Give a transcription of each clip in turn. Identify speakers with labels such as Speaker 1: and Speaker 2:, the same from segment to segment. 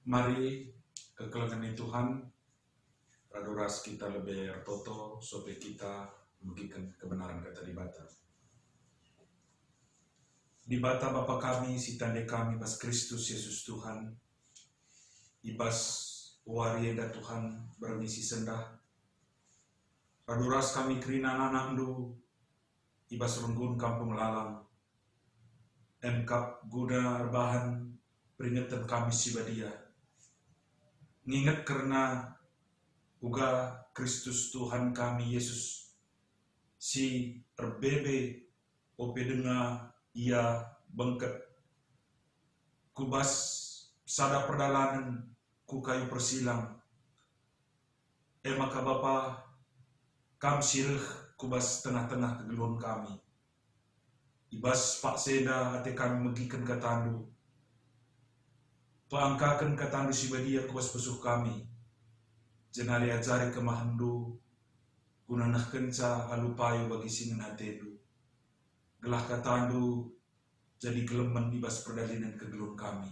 Speaker 1: Mari kekelengan Tuhan, raduras kita lebih ertoto, supaya kita membagikan kebenaran kata di bata. Di bata Bapa kami, si tanda kami, bas Kristus Yesus Tuhan, ibas warienda Tuhan bermisi sendah, raduras kami kerina anak ndu, ibas runggun kampung lalang, emkap guna rebahan peringatan kami si badia, ngingat karena uga Kristus Tuhan kami Yesus si terbebe ope denga ia bengket kubas sada perdalanan ku kayu persilang maka Bapa kam sirih kubas tengah-tengah kegeluhan kami ibas pak seda ate kami megikan katandu paangkakan katandu si badia kubas pesuh kami jenari ajari kemahandu gunanah kenca alupayu bagi singen hatedu gelah katandu jadi geleman ibas perdalinan kegelun kami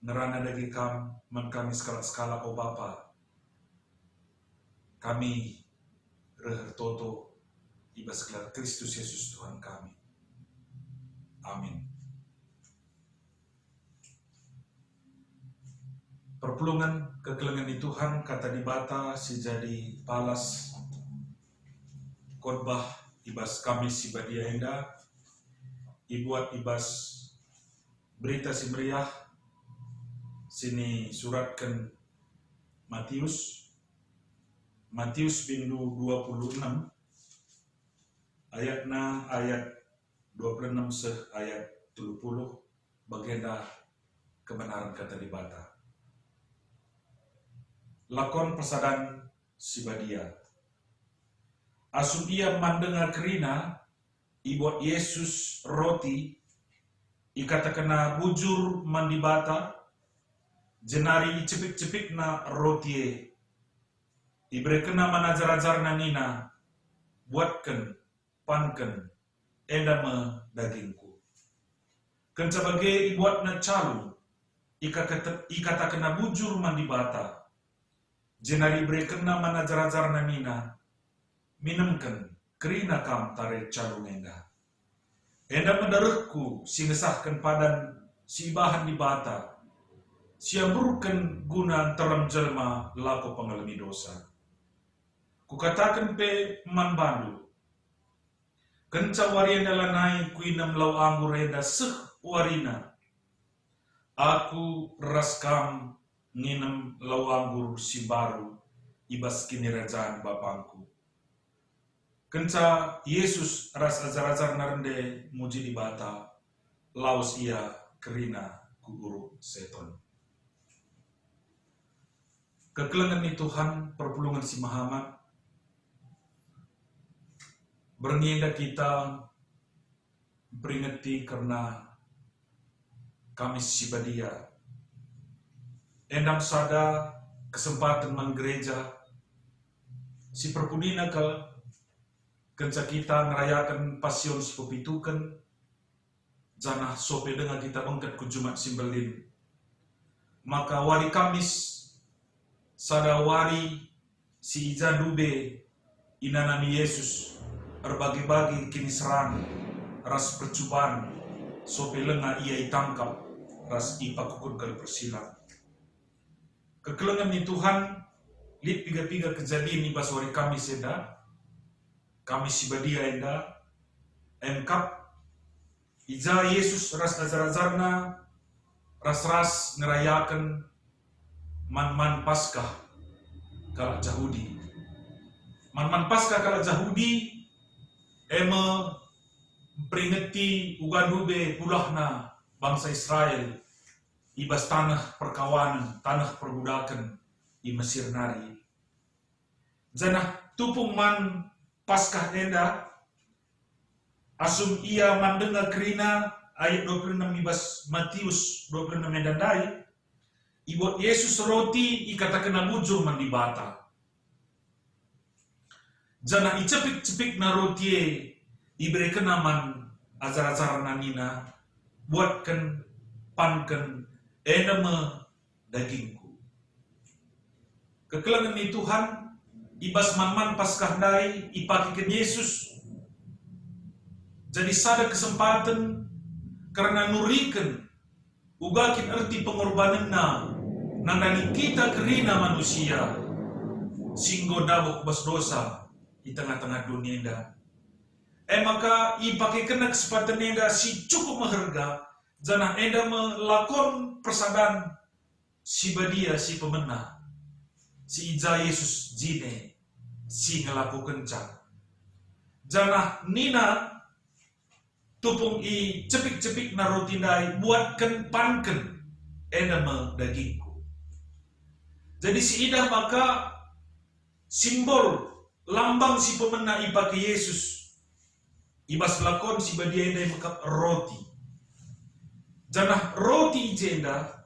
Speaker 1: ngerana dagi kam man kami skala-skala o Bapa kami reher toto ibas gelar Kristus Yesus Tuhan kami. Amin. Perpulungan kekelengan di Tuhan kata di bata si jadi palas khotbah ibas kami si badia enda ibuat ibas berita si meriah sini suratkan Matius bindu 26 ayatna ayat 26 seh ayat 30 bagenda kebenaran kata di bata. Lakon pesadan si badia. Asum ia mendengar kerina, ibuat Yesus roti, ikata kena bujur mandi bata, jenari cepik-cepik na rotie, ibre kena manajar-ajar na nina, buatkan, pankan, endama dagingku. Kenca bagai ibuat na calu, ikata kena bujur mandi bata, jenari ibre kena manajar-ajar na nina, minumkan kerina kam tare calu enda. Enda mendarahku singesahkan padan si bahan di bata, siamburkan guna telam jelma lako pengalami dosa. Kukatakan pe man bandu, kenca warina lanai kuinam lau anggur enda seh warina. Aku raskam nginem lau anggur si baru ibas kinirajaan bapangku. Kenca Yesus ras ajar-ajar narende muji di bata, laus ia kerina kuburu seton. Kekelengan ni Tuhan perpulungan si Muhammad, berniaga kita peringati karena kami si badia. Endam sada kesempatan man gereja, si perpudina ke kenca kita ngerayakan pasion si popitukan, janah sope dengan kita bengkat ku Jumat Simbelin. Maka wari Kamis, sada wari si ija dube inanami Yesus, berbagi-bagi kini serang, ras percubaan, sope lenga ia itangkap, ras ipakukun kali persilang. Kekelengan ni Tuhan, lip piga-piga kejadian ibas wari Kamis eda, kami si badia enda, emkap, ija Yesus ras ajar-ajarna, ras-ras ngerayakan man-man Paskah kala Yahudi. Man-man Paskah kala Yahudi, eme peringati ugadube pulahna bangsa Israel, ibas tanah perkawanan, tanah perbudakan di Mesir nari. Janah tupung man Paskah enda, asum ia mendengar kerina ayat 26 ibas Matius 26 mendandai, ibuat Yesus roti ikata kena bujur mandi bata. Jana icepik-cepik na roti ibere kena man ajar-ajar nanina, buatkan pankan enama dagingku. Kekelangan ni Tuhan, ibas man paskah-dai ipakikan Yesus. Jadi sada kesempatan karena nurikan ugakin erti pengorbanan nandani kita kerina manusia singgo dabok bas dosa di tengah-tengah dunia enda. Maka ipakai kena kesempatan enda si cukup maharga janah enda melakon persadaan si badia si pemenang si ija Yesus jine si ngelaku kencang janah nina tupung i cepik-cepik na rotindai buatkan panken enda me dagingku. Jadi si idah maka simbol lambang si pemenang ipakai Yesus ibas lakon si badia enda mekap roti. Janah roti ijenda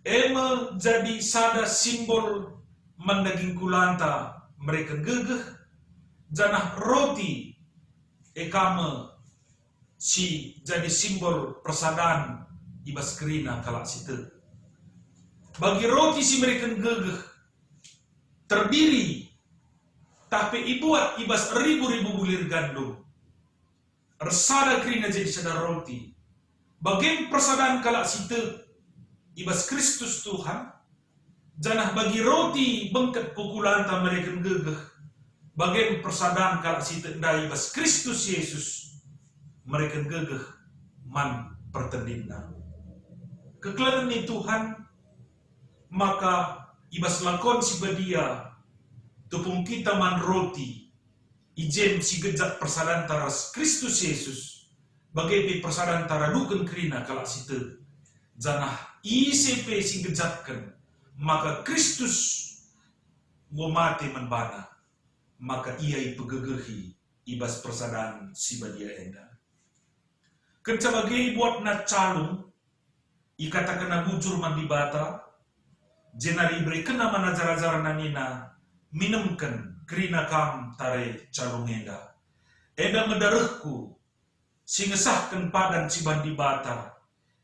Speaker 1: ema jadi sada simbol mendaging kulanta mereka gegeh. Janah roti ekame si jadi simbol persadaan ibas kerina kalak situ. Bagi roti si mereka gegeh terdiri tapi ibuat ibas ribu-ribu bulir gandum. Resada kerina jadi sada roti. Bagi persadaan kalak situ ibas Kristus Tuhan. Janah bagi roti bengket pukulanta mereka gegeh. Bagi persadaan kalak situ dai ibas Kristus Yesus. Mereka gegeh man pertendina. Kekelangan ni Tuhan, maka ibas lakon si badia tupung kita man roti ijem si gejak persadaan taras Kristus Yesus bagai persadaan tara duken kerina kalak situ janah ICP si gejatkan maka Kristus mau mati menbana maka ia ipegegehi ibas persadaan si badia enda. Kencabagai buat na calung, ikata kena bujur mandi bata, jenari beri kena mana jara-jara nanina, minumkan kerina kam tare calung enda. Enda medarahku, singesahkan padan si bandi bata,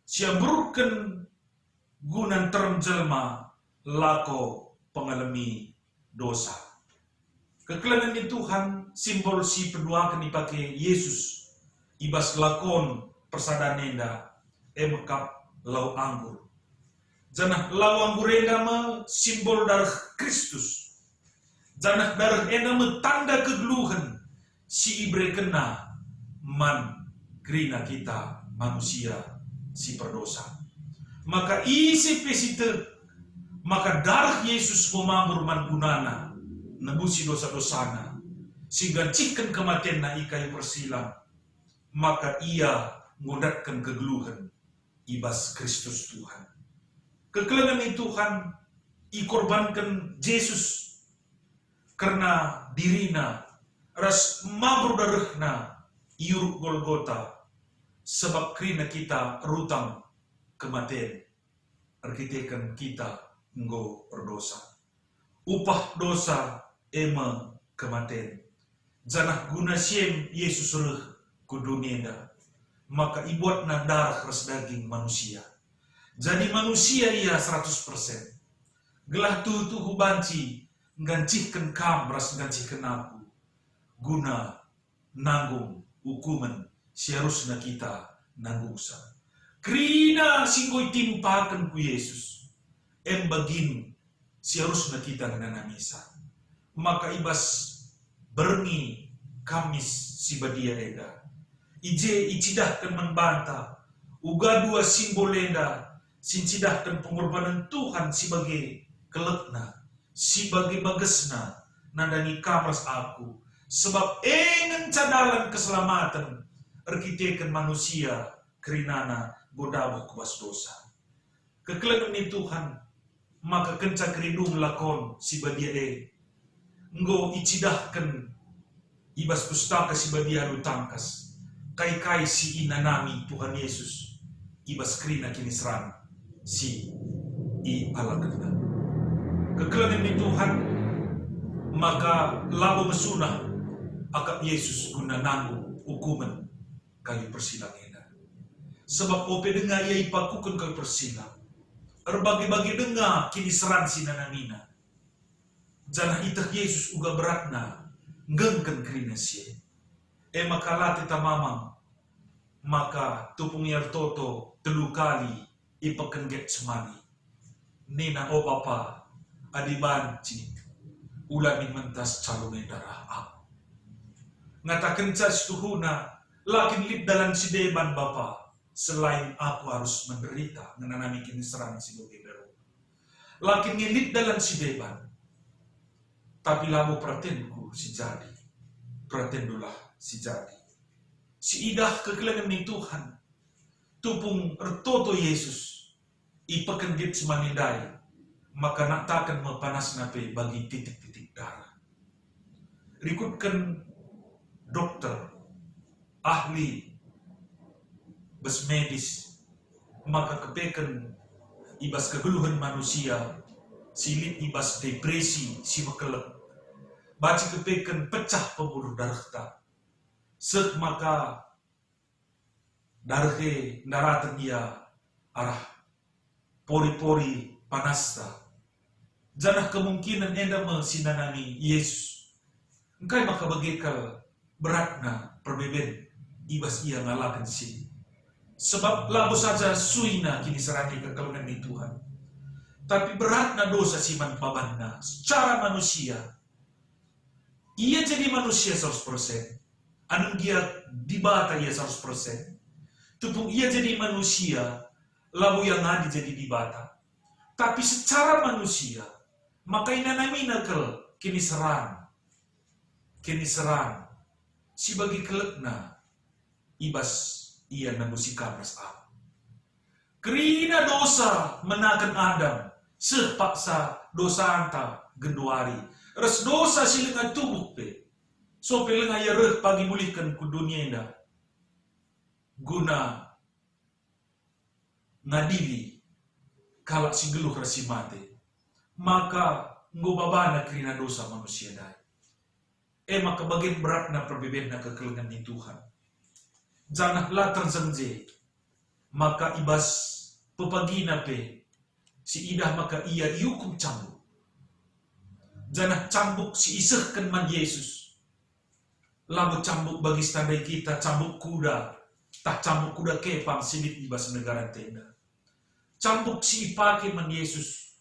Speaker 1: siamburkan gunan terem jelma, lako pengalami dosa. Kekelangan ni Tuhan, simbol si penduakan dipakai Yesus, ibas lakon persadaan enda emekap lau anggur. Janah lau anggur enda me simbol darah Kristus. Janah darah enda me tanda kegeluhan si ibre kena man kerina kita manusia si perdosa. Maka isi pesite maka darah Yesus memamur man gunana nebusi dosa-dosana sehingga cikan kematian na ikai persilam. Maka ia ngodatkan kegeluhan ibas Kristus Tuhan. Kekelangan ni Tuhan ikorbankan Yesus karena dirina ras mabur darahna iuruk Golgota sebab kerina kita rutang kematian arkitekan kita nggo berdosa. Upah dosa ema kematian. Janah guna siem Yesus reh ku dunia maka ibuat na darah ras daging manusia. Jadi manusia ia 100%. Gelah tuh banci ngancihkan kam ras ngancihkan aku. Guna nanggung hukuman seharusnya kita nanggungsa. Kerina singgoi timpakan ku Yesus. Bagin seharusnya kita nanamisa. Maka ibas berni Kamis si badia eda. Ije icidahkan membantah. Uga dua simbol enda. Sincidahkan pengorbanan Tuhan sebagai kelekna. Sebagai bagesna. Nandani kamras aku. Sebab engen cadalan keselamatan. Arkitekan manusia. Kerinana bodabuh kubas dosa. Kekelangan ni Tuhan. Maka kenca keridung lakon si badia Nggo icidahkan. Ibas pustaka si badia tangkas. Kai-kai si inanami Tuhan Yesus. Ibas kerina kini serang. Si i alakna. Kekelangan ni Tuhan. Maka labo mesunah. Akap Yesus guna nanggung hukuman. Kali persilang eda. Sebab ope dengar ia ipakukan kali persilang. Erbagi-bagi dengar kini seran sinanamina. Janah itah Yesus uga beratna ngengken kerina sie. Maka tita mamang maka tupung yar toto telu kali ipeken get semani. Nina o bapa adibanci ulami mentas calone darah aku. Ngatakan cas tuhuna lakin lip dalam si deban bapa. Selain aku harus menderita menanami kini serang si bebero. Lakin ngilit dalam si deban. Tapi lamu pratenku si jadi. Pratendulah si jadi. Si idah kekelangan ni Tuhan. Tupung ertoto Yesus. Ipakan git semanindai. Maka nak takkan mepanas nape bagi titik-titik darah. Rikutkan dokter, ahli, bes medis, maka kepekan ibas kegeluhan manusia, silit ibas depresi, si mekelek, baci kepekan pecah pembuluh darah ta, sek maka darhe daratan ia arah pori-pori panas ta, janah kemungkinan enda mesinanami Yesus, engkai maka bagekal beratna perbeben ibas ia ngalakan sini. Sebab labu saja suina kini serani kekelengan di Tuhan. Tapi beratna dosa siman pabanna secara manusia. Ia jadi manusia 100%. Anung dia dibata ia 100%. Tupung ia jadi manusia, labu yang adi jadi dibata. Tapi secara manusia, maka inanamina kel kini serang. Kini serang. Si bagi kelekna ibas ia namusika aku. Kerina dosa menakan Adam, sepaksa dosa anta genduari. Res dosa silengan tubuh pe. So pelenga ya reh pagi mulihkan ku dunia indah. Guna ngadili kalak si geluh rasi mate. Maka ngobabana kerina dosa manusia dai. Maka bagian beratna perbedaan kekelengan di Tuhan. Janganlah terzengje, maka ibas pepagina pe, si idah maka ia iukum cambuk. Jangan cambuk si isehkan man Yesus. Lalu cambuk bagi standai kita, cambuk kuda, tak cambuk kuda kepang sidit ibas negara tenda. Cambuk si ipake man Yesus,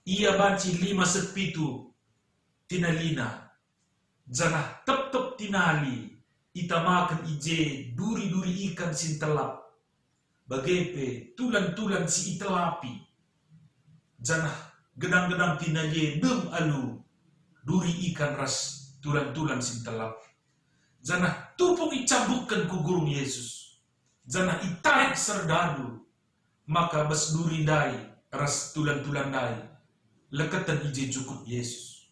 Speaker 1: ia banci 5 sepitu tinalina. Jangan tep-tep tinali, itamakan ije duri-duri ikan sintelap. Bagepe tulan-tulan si itelapi. Janah gedang-gedang tinaje dem alu. Duri ikan ras tulan-tulan sintelap. Janah tupung icambukkan ku gurung Yesus. Janah itarik serdadu. Maka bas duri dai ras tulan-tulan dai. Lekatan ije jukut Yesus.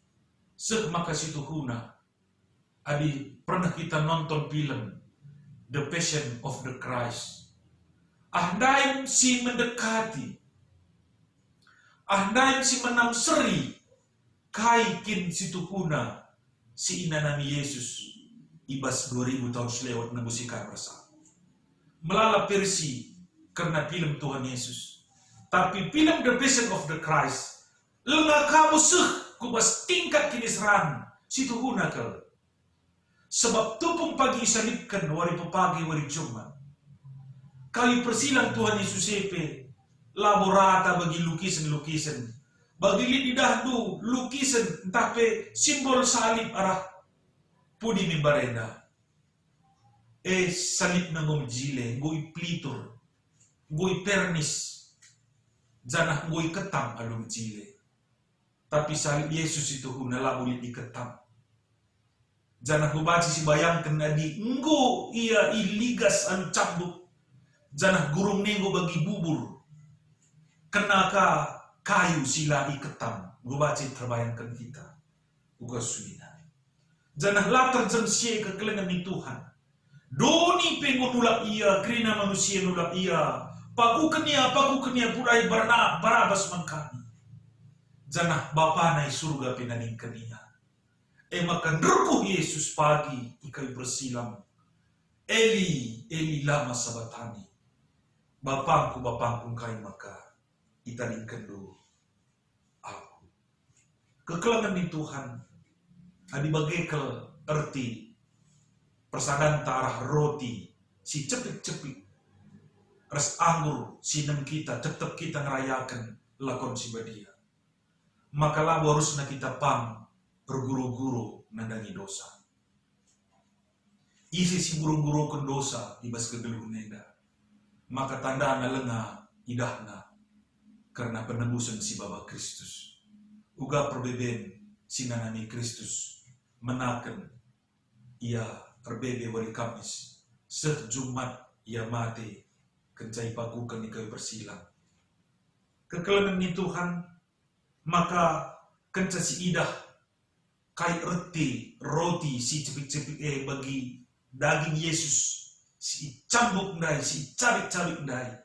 Speaker 1: Sek maka situ huna. Adi pernah kita nonton film The Passion of the Christ. Ahdaim si mendekati. Ahdaim si menamseri. Kaikin si tukuna. Si inanami Yesus. Ibas 2000 tahun selewat nabusikan rasa. Melala persi karena film Tuhan Yesus. Tapi film The Passion of the Christ. Lenga kamu seh kubas tingkat kini seran. Si tukuna kal. Sebab tupung pagi isalipkan wari pepagi wari Jumat. Kali persilang Tuhan Yesus epe. Laborata bagi lukisan-lukisan. Bagi lidah du lukisan entah pe simbol salib arah pudi mimbarenda. Salib na ngomjile, ngoi plitur, ngoi pernis. Janah ngoi ketang alung jile. Tapi salib Yesus itu nalabulit di ketang. Janah hubaci si bayangkan nadi enggo ia iligas anu cambuk. Janah gurung nenggo bagi bubur. Kenaka kayu sila iketam. Hubaci terbayangkan kita. Uga suina. Janah latar jengsie kekelengan ni Tuhan. Doni pengo nulak ia, kerina manusia nulak ia. Paku kenia purai barabas mangkani. Janah bapa nai surga pinaning kenia. Maka ngerkuh Yesus pagi ikai bersilam. Eli, Eli lama sabatani. Bapangku kai maka. ita kendo aku. Kekelangan di Tuhan, adi bagekel erti persadan tarah roti, si cepik-cepik, res anggur, sinem kita, tetap kita ngerayakan lakon si badia. Maka labu harusnya kita pang berguru-guru nandangi dosa. Isi si guru-guru kun dosa ibas kegeluh neda. Maka tanda na lenga idahna karena penebusan si Bapa Kristus. Uga perbeben sinanami Kristus menaken ia terbebe wari Kamis seh Jumat ia mati kencai pakukan ni kau bersilang. Kekelangan ni Tuhan maka kenca si idah kai reti roti si cepik-cepik bagi daging Yesus si cambuk ndai si cabik-cabik ndai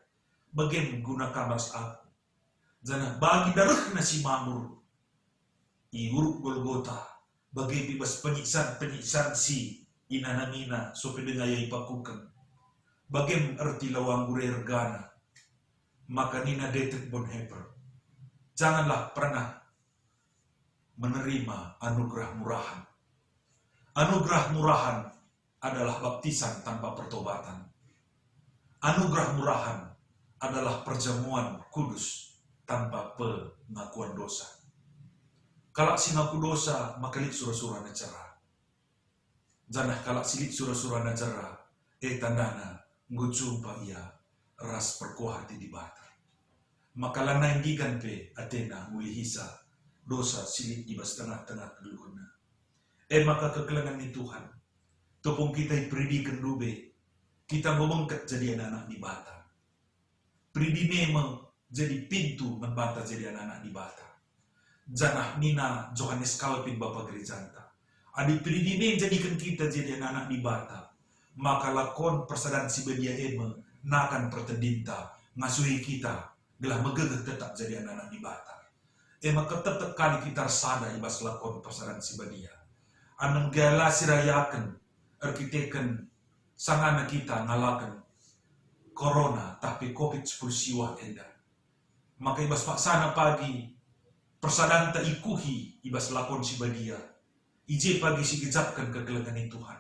Speaker 1: bagian guna kamars aku jana bagi darah si mamur i uruk Golgota bagi bibas penyiksaan si inanamina sope dengayai pakukan bagian erti lawang gure regana maka nina detek bonheper janganlah pernah menerima anugerah murahan. Anugerah murahan adalah baptisan tanpa pertobatan. Anugerah murahan adalah perjamuan kudus tanpa pengakuan dosa. Kalau si ngaku dosa, maka lik surah-surah najara. Janah kalau silik surah-surah najara, tandana ngujumpa ia ras perkuah hati di bata. Maka lanai gigan pe Athena muli hisa dosa silik ibas tengah-tengah keluhuna. Maka kekelangan ni Tuhan. Topong kita pridikan dube. Kita memengket jadi anak-anak di bata. Pridi memang jadi pintu membata jadi anak-anak di bata. Janah Nina Johannes Calvin Bapak Gerejanta. Adi pridi jadikan kita jadi anak-anak di bata. Maka lakon persadaan si bedia nakan pertendinta ngasuhi kita. Gelah megegeh tetap jadi anak-anak di bata. Maka tetap kali kita sada ibas lakon persadaan si bedia. Anang gala sirayakan arkiteken sangana kita ngalakan corona tapi COVID-19 siwa enda. Maka ibas paksana pagi persadaan tak ikuhi ibas lakon si badia. Ije pagi si gejapkan kegelangan Tuhan.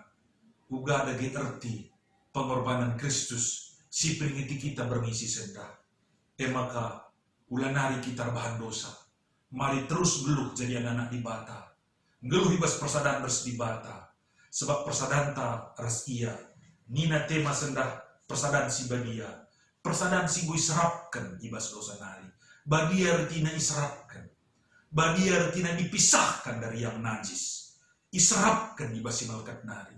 Speaker 1: Uga ada erti pengorbanan Kristus si peringati kita bermisi senda. Maka ulan hari kita bahan dosa. Mari terus geluh jadi anak-anak di bata. Geluh ibas persadaan res di bata. Sebab persadaan ta res ia. Nina tema sendah persadaan si badia. Persadaan si gue serapkan ibas dosa nari. Badia retina iserapkan. Badia retina dipisahkan dari yang najis. Iserapkan ibas si malkat nari.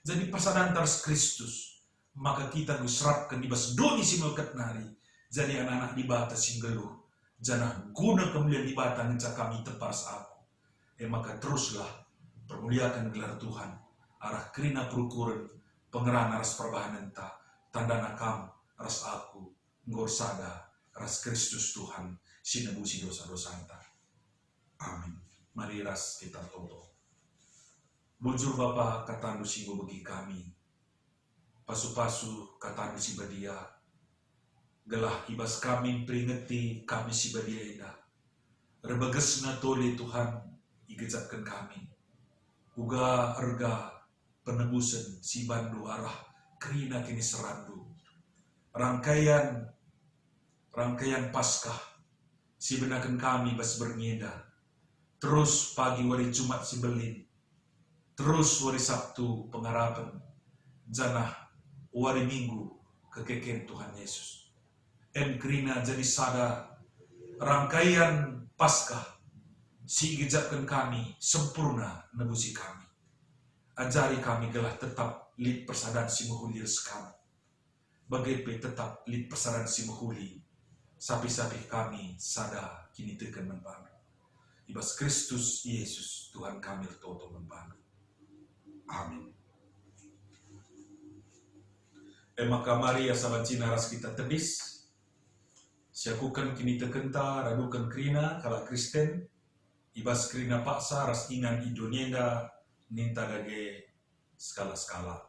Speaker 1: Jadi persadaan taras Kristus. Maka kita gue serapkan ibas doni si malkat nari. Jadi anak-anak di bata si geluh. Janah guna kemuliaan di bata ngeca kami tepas aku. Maka teruslah permuliakan gelar Tuhan. Arah kerina perukuran pengeran aras perbahanan ta. Tanda nakam aras aku. Ngorsada aras Kristus Tuhan. Sinebusi dosa-dosa anta. Amin. Mari ras kita toto. Bujur Bapa katandu singgo bagi kami. Pasu-pasu katandu si badia. Gelah ibas kami peringati kami si badia eda. Rebages na tole Tuhan igejatkan kami. Uga erga penebusan si bandu arah kerina kini serandu. Rangkaian Paskah si benakan kami bas berngeda. Terus pagi wari Jumat si belin. Terus wari Sabtu pengharapan. Janah wari Minggu kekeken Tuhan Yesus. Kerina jadi sada rangkaian Paskah si gejapkan kami sempurna nebusi kami. Ajari kami gelah tetap lid persadaan si muhuli sekam. Bagaimana tetap lid persadaan si muhuli. Sapi-sapi kami sada kini tekan membantu. Ibas Kristus Yesus Tuhan kami toto membantu. Amin. Maka Maria sahabat Cina ras kita tebis. Siakukan kini tekenta radukan krina kala Kristen. Ibas krina paksa ras ingan idonienda ninta dage skala-skala.